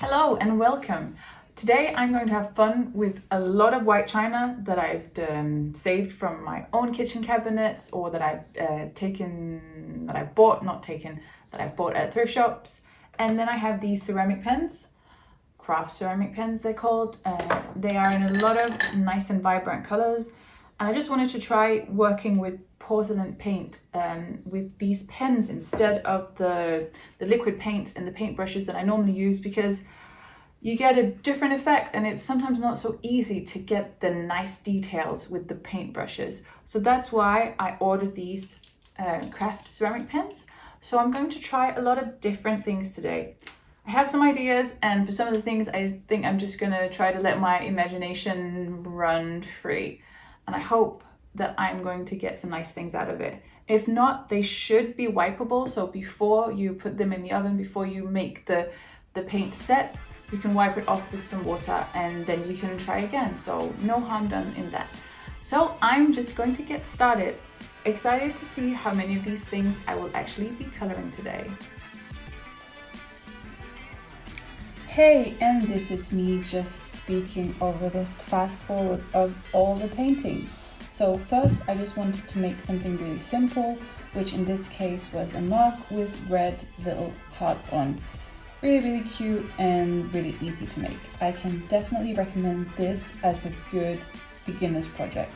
Hello and welcome. Today I'm going to have fun with a lot of white china that I've saved from my own kitchen cabinets, or that I've bought at thrift shops. And then I have these ceramic pens, craft ceramic pens they're called. They are in a lot of nice and vibrant colors. And I just wanted to try working with porcelain paint with these pens instead of the liquid paints and the paintbrushes that I normally use, because you get a different effect and it's sometimes not so easy to get the nice details with the paintbrushes. So that's why I ordered these craft ceramic pens. So I'm going to try a lot of different things today. I have some ideas, and for some of the things I think I'm just gonna try to let my imagination run free. And I hope that I'm going to get some nice things out of it. If not, they should be wipeable. So before you put them in the oven, before you make the paint set, you can wipe it off with some water and then you can try again. So no harm done in that. So I'm just going to get started. Excited to see how many of these things I will actually be coloring today. Hey, and this is me just speaking over this fast forward of all the painting. So first I just wanted to make something really simple, which in this case was a mug with red little hearts on. Really cute and really easy to make. I can definitely recommend this as a good beginner's project.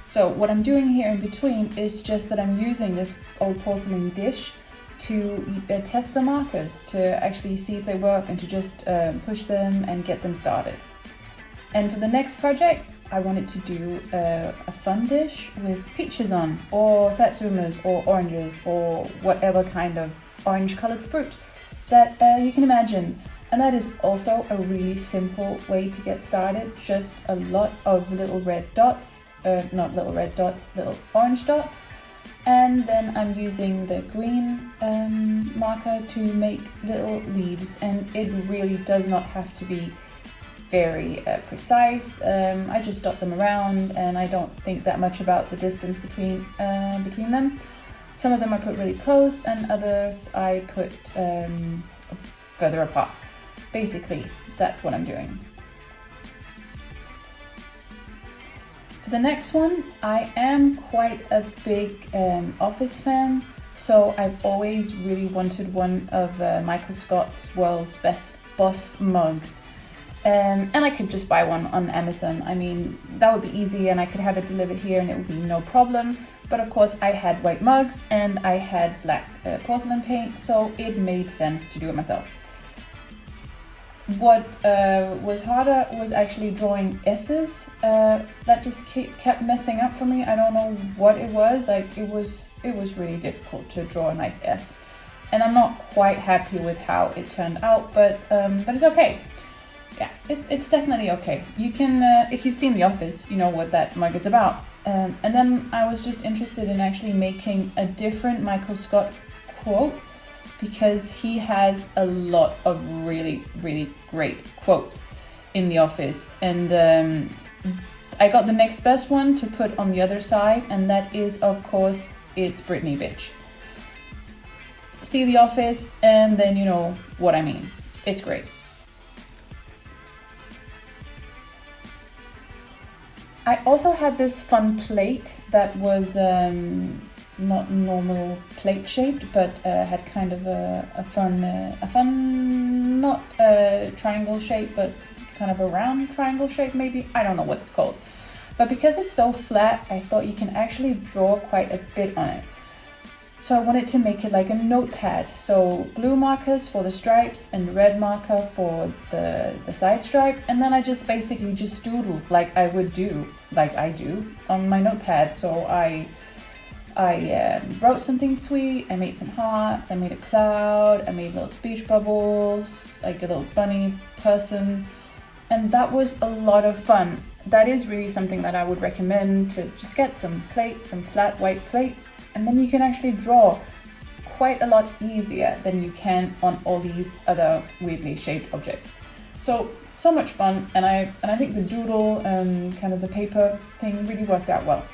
So what I'm doing here in between is just that I'm using this old porcelain dish to test the markers, to actually see if they work and to just push them and get them started. And for the next project, I wanted to do a fun dish with peaches on, or satsumas, or oranges, or whatever kind of orange colored fruit that you can imagine. And that is also a really simple way to get started. Just a lot of little red dots, not little red dots, little orange dots. And then I'm using the green marker to make little leaves, and it really does not have to be very precise. I just dot them around, and I don't think that much about the distance between them. Some of them I put really close, and others I put further apart. Basically, that's what I'm doing. For the next one, I am quite a big office fan, so I've always really wanted one of Michael Scott's World's Best Boss mugs. And I could just buy one on Amazon. I mean, that would be easy, and I could have it delivered here and it would be no problem. But of course I had white mugs and I had black porcelain paint, so it made sense to do it myself. What was harder was actually drawing S's. That just kept messing up for me. I don't know what it was. Like it was really difficult to draw a nice S, and I'm not quite happy with how it turned out. But it's okay. Yeah, it's definitely okay. You can, if you've seen The Office, you know what that mug is about. And then I was just interested in actually making a different Michael Scott quote, because he has a lot of really great quotes in The Office. And I got the next best one to put on the other side, and that is, of course, it's Britney bitch. See The Office and then you know what I mean. It's great. I also had this fun plate that was not normal plate shaped, but had kind of a fun, not triangle shape, but kind of a round triangle shape maybe. I don't know what it's called. But because it's so flat, I thought you can actually draw quite a bit on it. So I wanted to make it like a notepad. So blue markers for the stripes and red marker for the side stripe. And then I just basically just doodled like I do on my notepad. So I wrote something sweet, I made some hearts, I made a cloud, I made little speech bubbles, like a little bunny person. And that was a lot of fun. That is really something that I would recommend, to just get some plates, some flat white plates, and then you can actually draw quite a lot easier than you can on all these other weirdly shaped objects. So much fun, and I think the doodle and kind of the paper thing really worked out well.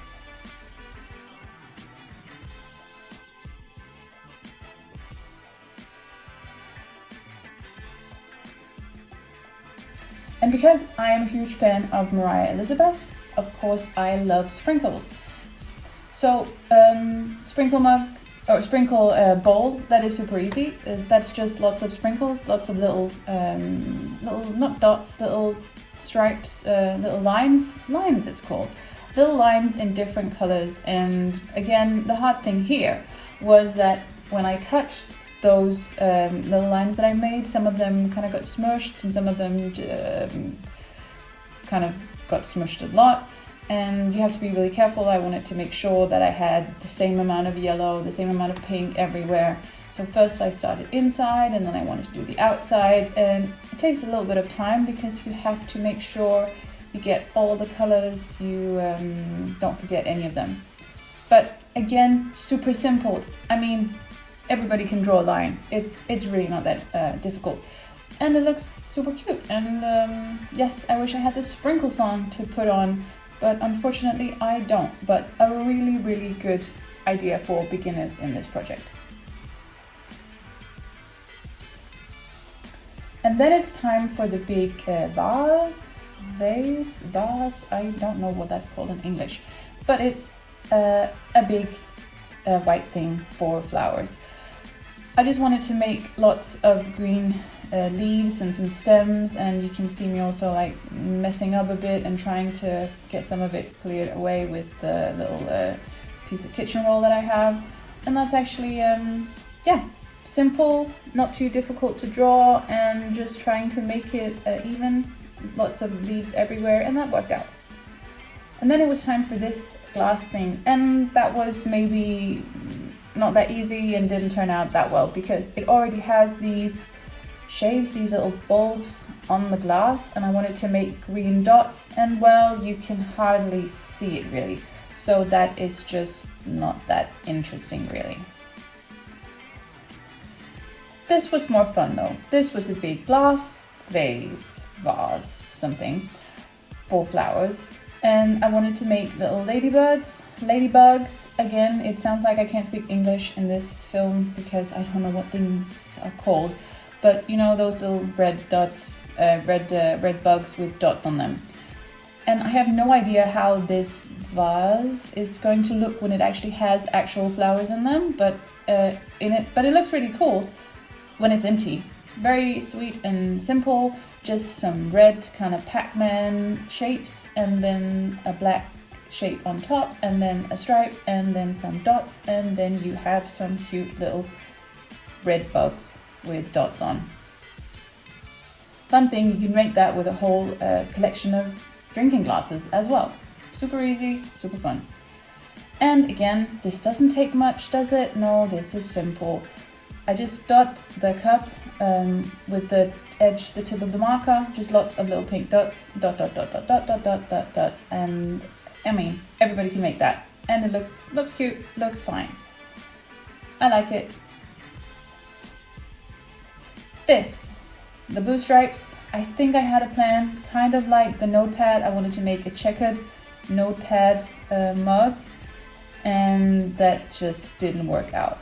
And because I am a huge fan of Mariah Elizabeth, of course I love sprinkles. So sprinkle mug or sprinkle bowl, that is super easy. That's just lots of sprinkles, lots of little not dots, little stripes, little lines it's called. Little lines in different colors. And again, the hard thing here was that when I touched those little lines that I made, some of them kind of got smushed and some of them kind of got smushed a lot. And you have to be really careful. I wanted to make sure that I had the same amount of yellow, the same amount of pink everywhere. So first I started inside and then I wanted to do the outside. And it takes a little bit of time because you have to make sure you get all the colors, you don't forget any of them. But again, super simple. I mean, everybody can draw a line. It's really not that difficult. And it looks super cute. And yes, I wish I had this sprinkle song to put on, but unfortunately I don't. But a really, really good idea for beginners in this project. And then it's time for the big vase, I don't know what that's called in English, but it's a big white thing for flowers. I just wanted to make lots of green leaves and some stems, and you can see me also like messing up a bit and trying to get some of it cleared away with the little piece of kitchen roll that I have. And that's actually, yeah, simple, not too difficult to draw, and just trying to make it even. Lots of leaves everywhere, and that worked out. And then it was time for this glass thing, and that was maybe not that easy and didn't turn out that well because it already has these shapes, these little bulbs on the glass, and I wanted to make green dots, and well, you can hardly see it really, so that is just not that interesting really. This was more fun though. This was a big glass vase, something for flowers, and I wanted to make little ladybugs. Again, it sounds like I can't speak English in this film because I don't know what things are called, but you know those little red dots, red bugs with dots on them. And I have no idea how this vase is going to look when it actually has actual flowers in them, but it looks really cool when it's empty. Very sweet and simple, just some red kind of Pac-Man shapes, and then a black shape on top, and then a stripe, and then some dots, and then you have some cute little red bugs with dots on. Fun thing, you can make that with a whole collection of drinking glasses as well. Super easy, super fun. And again, this doesn't take much, does it? No, this is simple. I just dot the cup with the edge, the tip of the marker, just lots of little pink dots, dot, dot, dot, dot, dot, dot, dot, dot, dot, and I mean, everybody can make that. And it looks cute, looks fine. I like it. This, the blue stripes, I think I had a plan, kind of like the Notepad. I wanted to make a checkered Notepad mug, and that just didn't work out.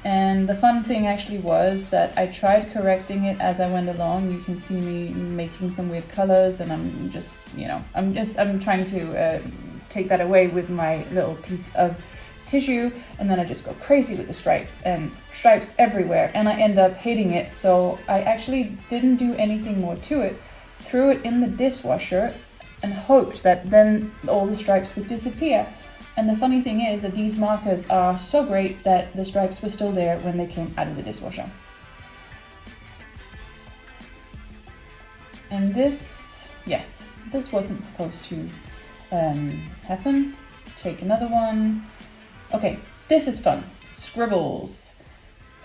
And the fun thing actually was that I tried correcting it as I went along. You can see me making some weird colors, and I'm just, you know, I'm trying to take that away with my little piece of tissue, and then I just go crazy with the stripes and stripes everywhere, and I end up hating it. So I actually didn't do anything more to it, threw it in the dishwasher and hoped that then all the stripes would disappear. And the funny thing is that these markers are so great that the stripes were still there when they came out of the dishwasher. And this, yes, this wasn't supposed to happen. Take another one. Okay, this is fun. Scribbles.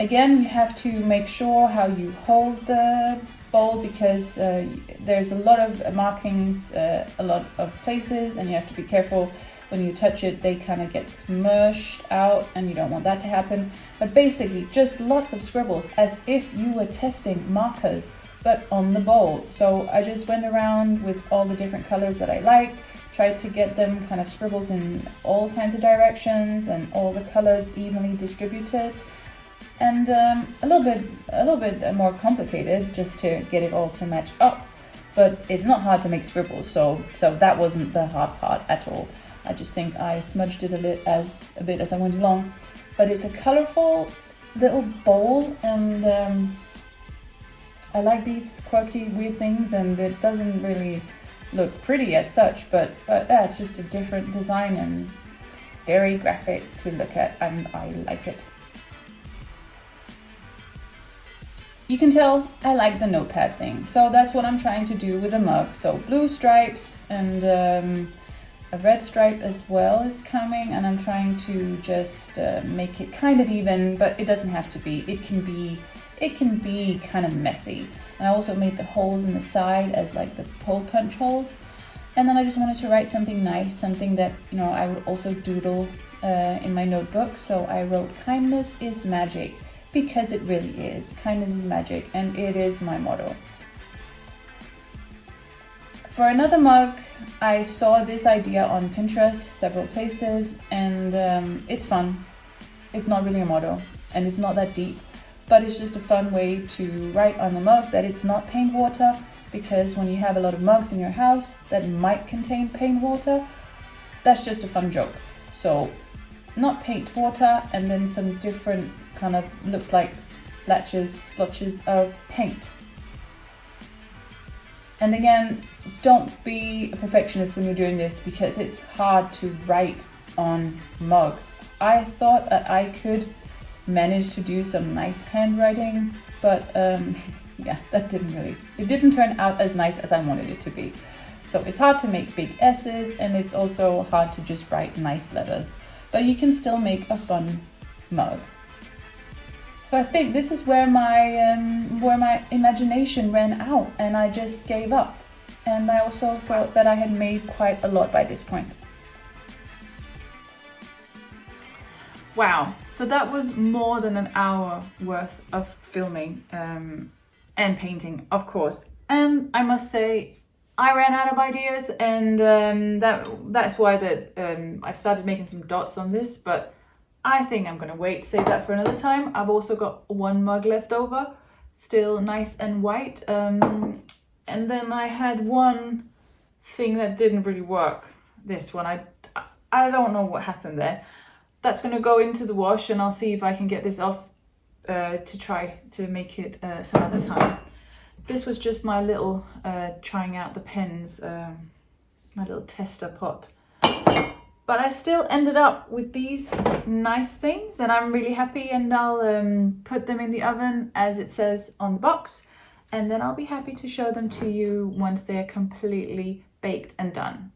Again, you have to make sure how you hold the bowl because there's a lot of markings, a lot of places, and you have to be careful. When you touch it, they kind of get smushed out, and you don't want that to happen. But basically, just lots of scribbles, as if you were testing markers, but on the bowl. So I just went around with all the different colors that I liked, tried to get them kind of scribbles in all kinds of directions and all the colors evenly distributed. And a little bit more complicated just to get it all to match up. but it's not hard to make scribbles, so that wasn't the hard part at all. I just think I smudged it a bit as I went along. But it's a colorful little bowl, and I like these quirky, weird things, and it doesn't really look pretty as such, but yeah, it's just a different design and very graphic to look at, and I like it. You can tell I like the notepad thing, so that's what I'm trying to do with the mug. So blue stripes and a red stripe as well is coming, and I'm trying to just make it kind of even, but it doesn't have to be. It can be kind of messy. And I also made the holes in the side as like the hole punch holes. And then I just wanted to write something nice, something that, you know, I would also doodle in my notebook. So I wrote kindness is magic, because it really is. Kindness is magic, and it is my motto. For another mug, I saw this idea on Pinterest several places, and it's fun. It's not really a motto, and it's not that deep, but it's just a fun way to write on the mug that it's not paint water, because when you have a lot of mugs in your house that might contain paint water, that's just a fun joke. So not paint water, and then some different kind of, looks like splotches of paint. And again, don't be a perfectionist when you're doing this, because it's hard to write on mugs. I thought that I could manage to do some nice handwriting, but yeah, it didn't turn out as nice as I wanted it to be. So it's hard to make big S's, and it's also hard to just write nice letters, but you can still make a fun mug. So I think this is where my imagination ran out, and I just gave up. And I also thought that I had made quite a lot by this point. Wow, so that was more than an hour worth of filming and painting, of course. And I must say, I ran out of ideas, and that's why I started making some dots on this, but I think I'm gonna wait, save that for another time. I've also got one mug left over, still nice and white. And then I had one thing that didn't really work. This one, I don't know what happened there. That's gonna go into the wash, and I'll see if I can get this off to try to make it some other time. This was just my little trying out the pens, my little tester pot. But I still ended up with these nice things, and I'm really happy, and I'll put them in the oven as it says on the box, and then I'll be happy to show them to you once they're completely baked and done.